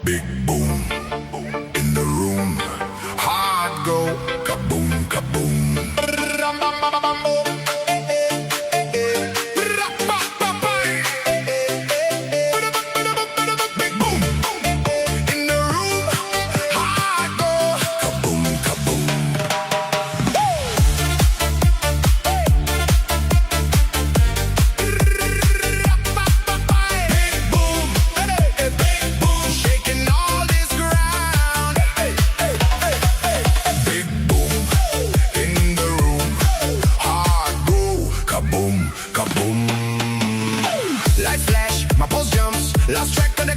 Big boom in the room. Hard go kaboom, kaboom. Big boom in the room. Hard go kaboom, kaboom. Big boom, big boom, shaking all this ground. Big boom in the room. Hard go kaboom, kaboom. Light flash, my pulse jumps. Lost track of the